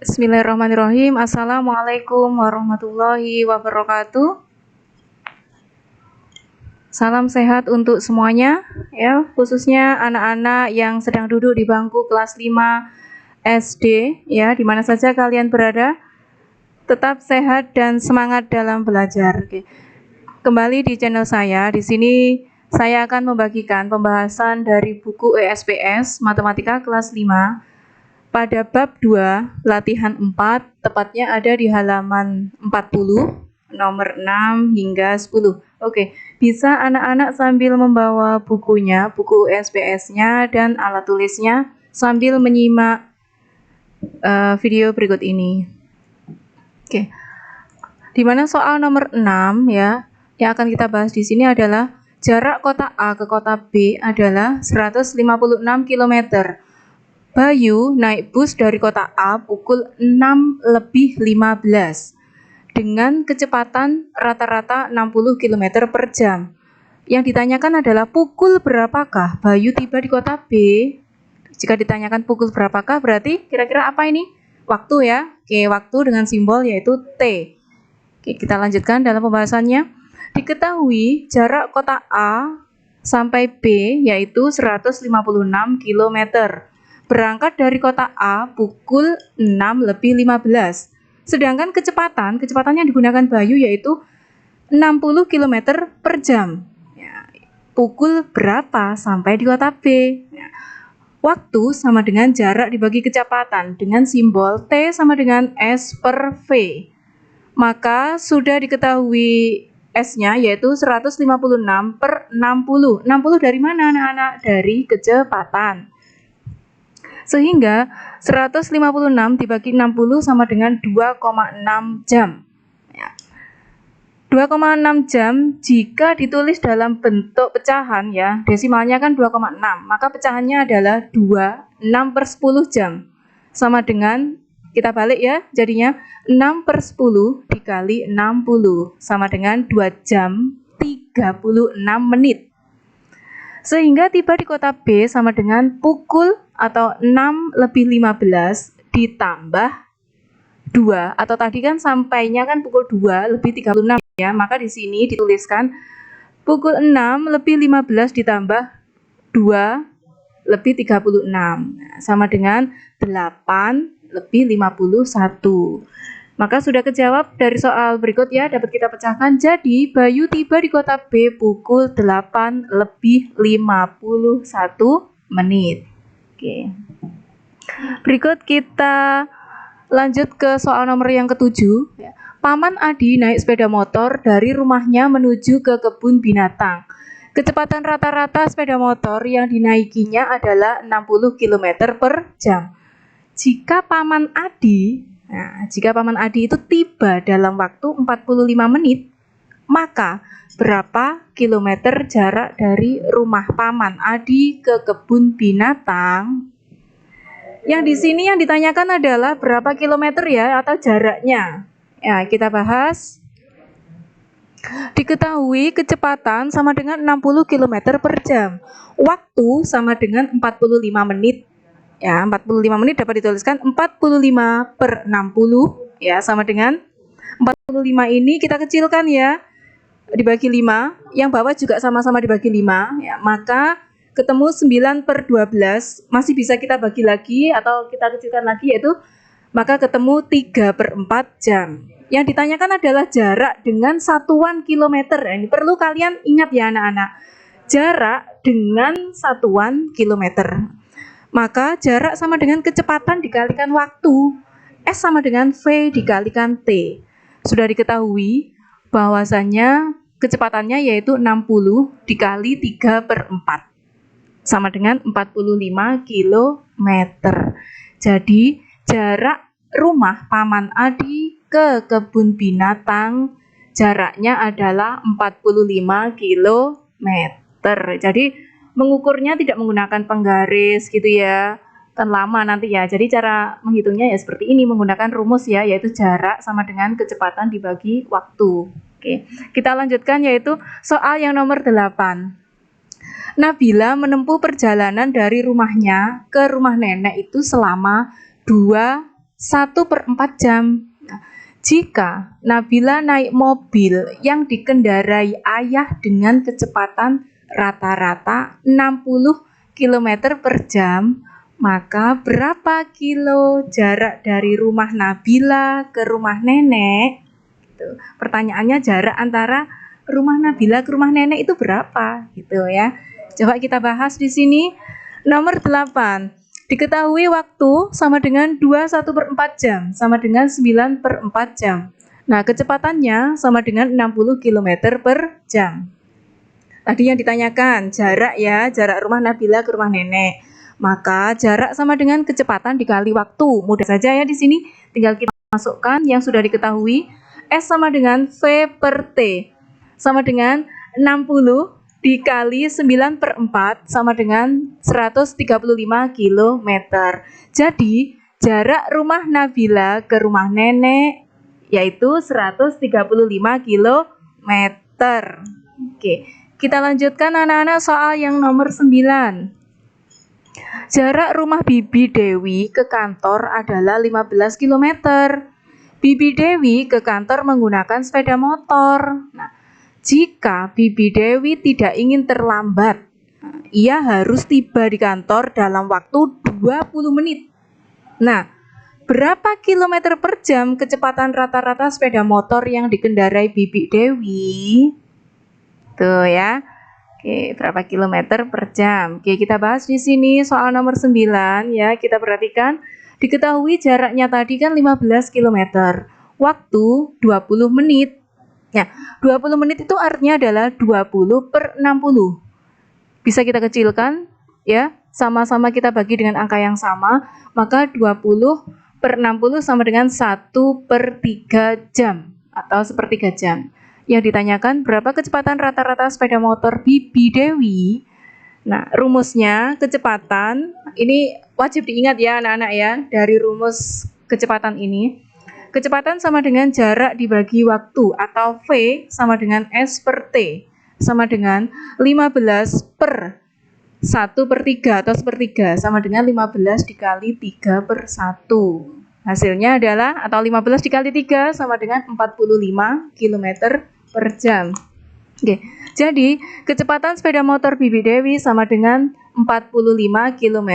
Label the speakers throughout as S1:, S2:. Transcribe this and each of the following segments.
S1: Bismillahirrahmanirrahim. Assalamualaikum warahmatullahi wabarakatuh. Salam sehat untuk semuanya, ya, khususnya anak-anak yang sedang duduk di bangku kelas 5 SD, ya, di mana saja kalian berada. Tetap sehat dan semangat dalam belajar. Oke. Kembali di channel saya. Di sini saya akan membagikan pembahasan dari buku ESPS Matematika kelas 5 pada bab 2, latihan 4, tepatnya ada di halaman 40, nomor 6 hingga 10. Oke, bisa anak-anak sambil membawa bukunya, buku SPS-nya dan alat tulisnya sambil menyimak video berikut ini. Oke. Di mana soal nomor 6 ya, yang akan kita bahas di sini adalah jarak kota A ke kota B adalah 156 km. Bayu naik bus dari kota A pukul 6:15 dengan kecepatan rata-rata 60 km per jam. Yang ditanyakan adalah pukul berapakah Bayu tiba di kota B? Jika ditanyakan pukul berapakah berarti kira-kira apa ini? Waktu ya. Oke, waktu dengan simbol yaitu T. Oke, kita lanjutkan dalam pembahasannya. Diketahui jarak kota A sampai B yaitu 156 km. Berangkat dari kota A pukul 6:15. Sedangkan kecepatan yang digunakan Bayu yaitu 60 km per jam. Ya, pukul berapa sampai di kota B? Ya, waktu sama dengan jarak dibagi kecepatan dengan simbol T sama dengan S per V. Maka sudah diketahui S-nya yaitu 156 per 60. 60 dari mana anak-anak? Dari kecepatan. Sehingga 156 dibagi 60 sama dengan 2,6 jam. 2,6 jam jika ditulis dalam bentuk pecahan ya, desimalnya kan 2,6, maka pecahannya adalah 6/10 jam. Sama dengan, kita balik ya, jadinya 6/10 dikali 60, sama dengan 2 jam 36 menit. Sehingga tiba di kota B sama dengan pukul atau 6:15 ditambah 2, atau tadi kan sampainya kan pukul 2:36 ya, maka di sini dituliskan pukul 6:15 ditambah 2:36 sama dengan 8:51. Maka sudah kejawab dari soal berikut ya, dapat kita pecahkan. Jadi Bayu tiba di kota B pukul 8:51 menit. Oke. Berikut kita lanjut ke soal nomor yang ke-7. Paman Adi naik sepeda motor dari rumahnya menuju ke kebun binatang. Kecepatan rata-rata sepeda motor yang dinaikinya adalah 60 km per jam. Jika Paman Adi itu tiba dalam waktu 45 menit, maka berapa kilometer jarak dari rumah Paman Adi ke kebun binatang? Yang di sini yang ditanyakan adalah berapa kilometer ya, atau jaraknya. Ya, kita bahas. Diketahui kecepatan sama dengan 60 km per jam. Waktu sama dengan 45 menit. Ya, 45 menit dapat dituliskan 45/60 ya, sama dengan 45 ini kita kecilkan ya, dibagi 5, yang bawah juga sama-sama dibagi 5 ya, maka ketemu 9/12, masih bisa kita bagi lagi atau kita kecilkan lagi, yaitu maka ketemu 3/4 jam. Yang ditanyakan adalah jarak dengan satuan kilometer. Ini perlu kalian ingat ya anak-anak, jarak dengan satuan kilometer. Maka jarak sama dengan kecepatan dikalikan waktu. S sama dengan V dikalikan T. Sudah diketahui bahwasannya kecepatannya yaitu 60 dikali 3/4. Sama dengan 45 km. Jadi jarak rumah Paman Adi ke kebun binatang jaraknya adalah 45 km. Jadi mengukurnya tidak menggunakan penggaris gitu ya, kan lama nanti ya. Jadi cara menghitungnya ya seperti ini, menggunakan rumus ya, yaitu jarak sama dengan kecepatan dibagi waktu. Oke, kita lanjutkan yaitu soal yang nomor 8. Nabila menempuh perjalanan dari rumahnya ke rumah nenek itu selama 2 1/4 jam. Nah, jika Nabila naik mobil yang dikendarai ayah dengan kecepatan rata-rata 60 km per jam, maka berapa kilo jarak dari rumah Nabila ke rumah nenek? Pertanyaannya jarak antara rumah Nabila ke rumah nenek itu berapa gitu ya. Coba kita bahas di sini. Nomor 8. Diketahui waktu sama dengan 21/4 jam sama dengan 9/4 jam. Nah, kecepatannya sama dengan 60 km per jam. Tadi yang ditanyakan jarak ya, jarak rumah Nabila ke rumah nenek. Maka jarak sama dengan kecepatan dikali waktu. Mudah saja ya di sini, tinggal kita masukkan yang sudah diketahui. S sama dengan V per T sama dengan 60 dikali 9/4 sama dengan 135 km. Jadi jarak rumah Nabila ke rumah nenek yaitu 135 km. Oke, kita lanjutkan anak-anak soal yang nomor 9. Jarak rumah Bibi Dewi ke kantor adalah 15 km. Bibi Dewi ke kantor menggunakan sepeda motor. Nah, jika Bibi Dewi tidak ingin terlambat, ia harus tiba di kantor dalam waktu 20 menit. Nah, berapa kilometer per jam kecepatan rata-rata sepeda motor yang dikendarai Bibi Dewi? Tuh ya. Oke, berapa kilometer per jam? Oke, kita bahas di sini soal nomor 9 ya. Kita perhatikan. Diketahui jaraknya tadi kan 15 km, waktu 20 menit. Ya, 20 menit itu artinya adalah 20/60. Bisa kita kecilkan, ya, sama-sama kita bagi dengan angka yang sama, maka 20/60 sama dengan 1/3 jam, atau 1/3 jam. Yang ditanyakan berapa kecepatan rata-rata sepeda motor Bibi Dewi. Nah, rumusnya kecepatan, ini wajib diingat ya anak-anak ya, dari rumus kecepatan ini. Kecepatan sama dengan jarak dibagi waktu, atau V sama dengan S per T, sama dengan 15 per 1/3 atau 1/3, sama dengan 15 dikali 3/1. Hasilnya adalah, atau 15 dikali 3 sama dengan 45 km per jam. Oke, jadi kecepatan sepeda motor Bibi Dewi sama dengan 45 km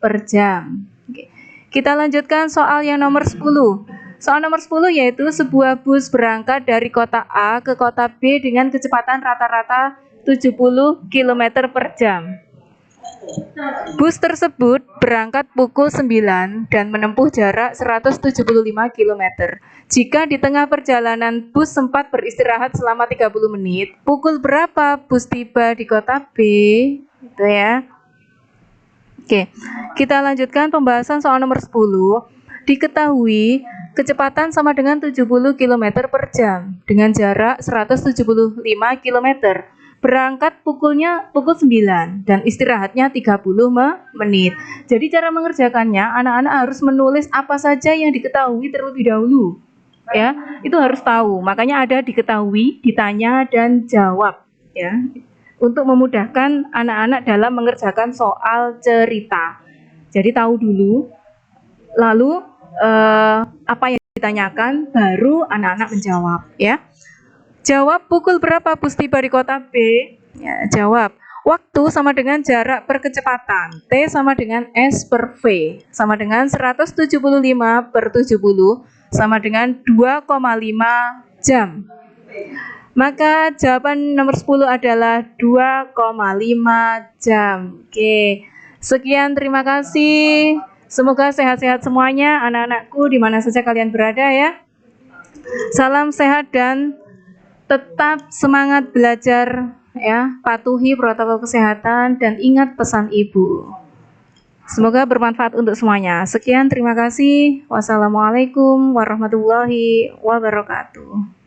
S1: per jam. Oke, kita lanjutkan soal yang nomor 10. Soal nomor 10 yaitu sebuah bus berangkat dari kota A ke kota B dengan kecepatan rata-rata 70 km per jam. Bus tersebut berangkat pukul 9 dan menempuh jarak 175 km. Jika di tengah perjalanan bus sempat beristirahat selama 30 menit, pukul berapa bus tiba di kota B? Gitu ya. Oke, kita lanjutkan pembahasan soal nomor 10. Diketahui kecepatan sama dengan 70 km per jam dengan jarak 175 km. Berangkat pukul 9 dan istirahatnya 30 menit. Jadi cara mengerjakannya, anak-anak harus menulis apa saja yang diketahui terlebih dahulu. Ya, itu harus tahu. Makanya ada diketahui, ditanya, dan jawab. Ya, untuk memudahkan anak-anak dalam mengerjakan soal cerita. Jadi tahu dulu, lalu apa yang ditanyakan, baru anak-anak menjawab. Ya. Jawab pukul berapa bus tiba di kota B? Ya, jawab. Waktu sama dengan jarak per kecepatan. T sama dengan S per V. Sama dengan 175/70 sama dengan 2,5 jam. Maka jawaban nomor 10 adalah 2,5 jam. Oke. Sekian, terima kasih. Semoga sehat-sehat semuanya anak-anakku di mana saja kalian berada ya. Salam sehat dan tetap semangat belajar ya, patuhi protokol kesehatan dan ingat pesan ibu. Semoga bermanfaat untuk semuanya. Sekian, terima kasih. Wassalamualaikum warahmatullahi wabarakatuh.